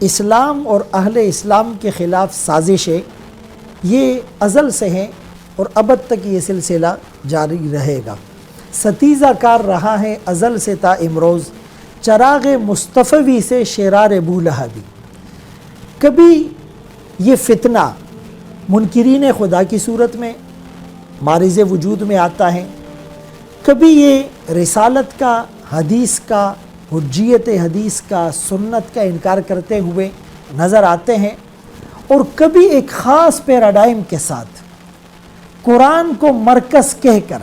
اسلام اور اہل اسلام کے خلاف سازشیں یہ ازل سے ہیں اور ابد تک یہ سلسلہ جاری رہے گا۔ ستیزہ کار رہا ہے ازل سے تا امروز، چراغ مصطفی سے شرار بولہبی۔ کبھی یہ فتنہ منکرین خدا کی صورت میں معرض وجود میں آتا ہے، کبھی یہ رسالت کا، حدیث کا، حجیت حدیث کا، سنت کا انکار کرتے ہوئے نظر آتے ہیں، اور کبھی ایک خاص پیراڈائم کے ساتھ قرآن کو مرکز کہہ کر،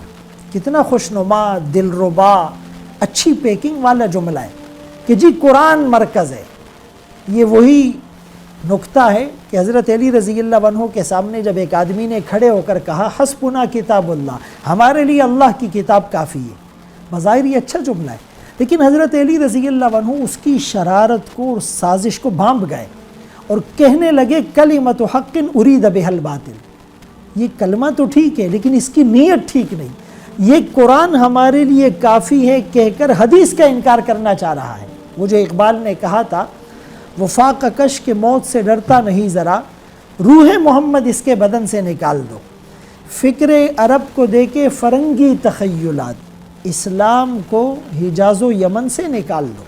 کتنا خوشنما، دلربا، اچھی پیکنگ والا جملہ ہے کہ جی قرآن مرکز ہے۔ یہ وہی نکتہ ہے کہ حضرت علی رضی اللہ عنہ کے سامنے جب ایک آدمی نے کھڑے ہو کر کہا حسبنا کتاب اللہ، ہمارے لیے اللہ کی کتاب کافی ہے، بظاہر یہ اچھا جملہ ہے، لیکن حضرت علی رضی اللہ عنہ اس کی شرارت کو اور سازش کو بھانپ گئے اور کہنے لگے کلمۃ حق ارید بہا الباطل۔ یہ کلمہ تو ٹھیک ہے لیکن اس کی نیت ٹھیک نہیں، یہ قرآن ہمارے لیے کافی ہے کہہ کر حدیث کا انکار کرنا چاہ رہا ہے۔ وہ جو اقبال نے کہا تھا وفاق کش کے موت سے ڈرتا نہیں ذرا، روح محمد اس کے بدن سے نکال دو، فکر عرب کو دے کے فرنگی تخیلات، اسلام کو حجاز و یمن سے نکال دو۔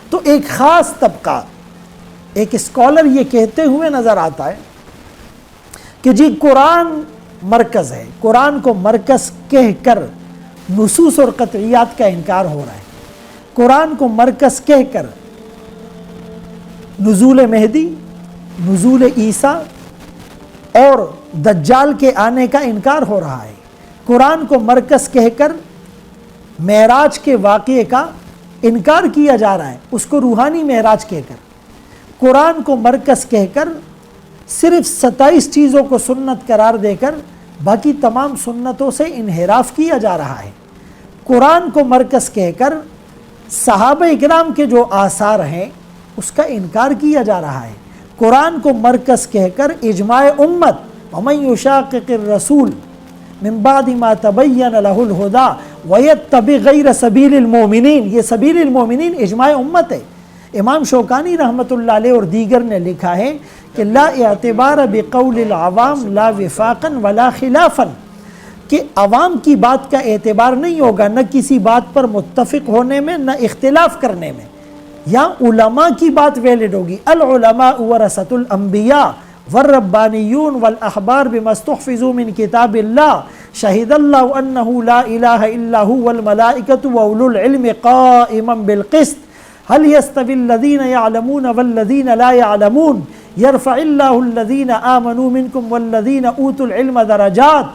تو ایک خاص طبقہ، ایک اسکالر یہ کہتے ہوئے نظر آتا ہے کہ جی قرآن مرکز ہے، قرآن کو مرکز کہہ کر نصوص اور قطعیات کا انکار ہو رہا ہے، قرآن کو مرکز کہہ کر نزول مہدی، نزول عیسیٰ اور دجال کے آنے کا انکار ہو رہا ہے، قرآن کو مرکز کہہ کر معراج کے واقعے کا انکار کیا جا رہا ہے، اس کو روحانی معراج کہہ کر، قرآن کو مرکز کہہ کر صرف 27 چیزوں کو سنت قرار دے کر باقی تمام سنتوں سے انحراف کیا جا رہا ہے، قرآن کو مرکز کہہ کر صحابہ اکرام کے جو آثار ہیں اس کا انکار کیا جا رہا ہے، قرآن کو مرکز کہہ کر اجماع امت وَمَن يُشَاقِقِ الرَّسُولِ مِن بَعْدِ مَا تَبَيَّنَ لَهُ الْهُدَى وَيَتَّبِعْ غَيْرَ سَبِيلِ الْمُؤْمِنِينَ، یہ سبیل المومنین اجماع امت ہے۔ امام شوکانی رحمۃ اللہ علیہ اور دیگر نے لکھا ہے کہ لا اعتبار بقول العوام لا وفاقا ولا خلافا، کہ عوام کی بات کا اعتبار نہیں ہوگا نہ کسی بات پر متفق ہونے میں نہ اختلاف کرنے میں، یا علماء کی بات ویلڈ ہوگی۔ العلماء ورثۃ الانبیاء والربانیون والاحبار بما استحفظوا من کتاب اللہ شہد اللہ انہ لا الہ الا هو والملائکۃ واولو العلم قائما بالقسط هل يستوي الذین يعلمون والذین لا يعلمون یرفع اللہ الذین آمنوا منکم والذین اوتوا العلم درجات۔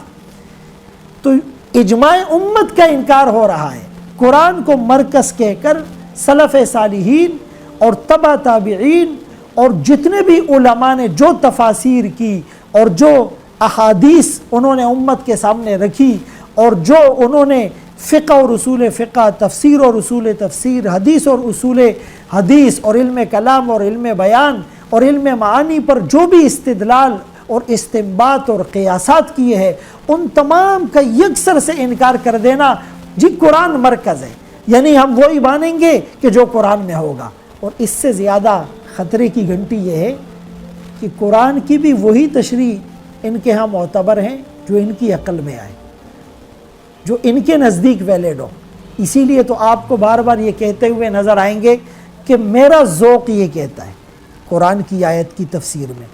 تو اجماع امت کا انکار ہو رہا ہے، قرآن کو مرکز کہہ کر سلف صالحین اور تبع تابعین اور جتنے بھی علماء نے جو تفاسیر کی اور جو احادیث انہوں نے امت کے سامنے رکھی اور جو انہوں نے فقہ اور اصول فقہ، تفسیر اور اصول تفسیر، حدیث اور اصول حدیث اور علم کلام اور علم بیان اور علم معانی پر جو بھی استدلال اور استنباط اور قیاسات کیے ہیں، ان تمام کا یکسر سے انکار کر دینا جی قرآن مرکز ہے، یعنی ہم وہی مانیں گے کہ جو قرآن میں ہوگا۔ اور اس سے زیادہ خطرے کی گھنٹی یہ ہے کہ قرآن کی بھی وہی تشریح ان کے ہاں معتبر ہیں جو ان کی عقل میں آئے، جو ان کے نزدیک ویلڈ ہو۔ اسی لیے تو آپ کو بار بار یہ کہتے ہوئے نظر آئیں گے کہ میرا ذوق یہ کہتا ہے قرآن کی آیت کی تفسیر میں،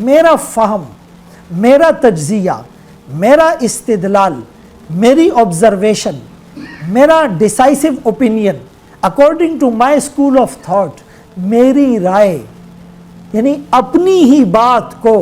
میرا فہم، میرا تجزیہ، میرا استدلال، میری آبزرویشن، میرا decisive opinion according to my school of thought, میری رائے، یعنی اپنی ہی بات کو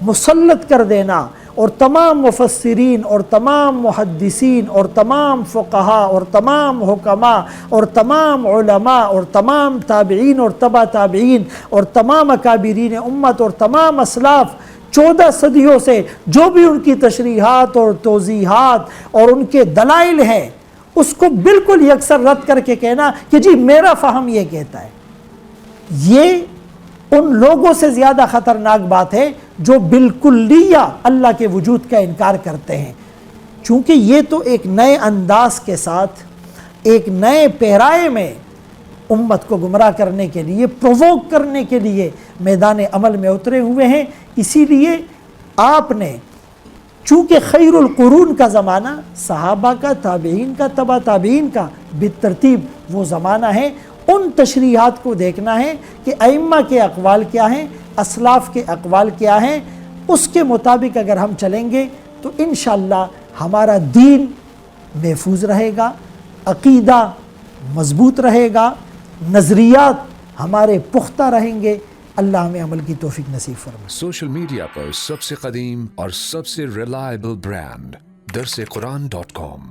مسلط کر دینا، اور تمام مفسرین اور تمام محدثین اور تمام فقہاء اور تمام حکماء اور تمام علماء اور تمام تابعین اور تبع تابعین اور تمام اکابرین امت اور تمام اسلاف 14 صدیوں سے جو بھی ان کی تشریحات اور توضیحات اور ان کے دلائل ہیں اس کو بالکل یکسر رد کر کے کہنا کہ جی میرا فہم یہ کہتا ہے، یہ ان لوگوں سے زیادہ خطرناک بات ہے جو بالکلیہ اللہ کے وجود کا انکار کرتے ہیں، چونکہ یہ تو ایک نئے انداز کے ساتھ ایک نئے پیرائے میں امت کو گمراہ کرنے کے لیے، پرووک کرنے کے لیے میدان عمل میں اترے ہوئے ہیں۔ اسی لیے آپ نے چونکہ خیر القرون کا زمانہ صحابہ کا، تابعین کا، تبع تابعین کا بالترتیب وہ زمانہ ہے، ان تشریحات کو دیکھنا ہے کہ ائمہ کے اقوال کیا ہیں، اسلاف کے اقوال کیا ہیں، اس کے مطابق اگر ہم چلیں گے تو انشاءاللہ ہمارا دین محفوظ رہے گا، عقیدہ مضبوط رہے گا، نظریات ہمارے پختہ رہیں گے۔ اللہ ہمیں عمل کی توفیق نصیب فرمائے۔ سوشل میڈیا پر سب سے قدیم اور سب سے ریلائبل برانڈ درسقرآن.com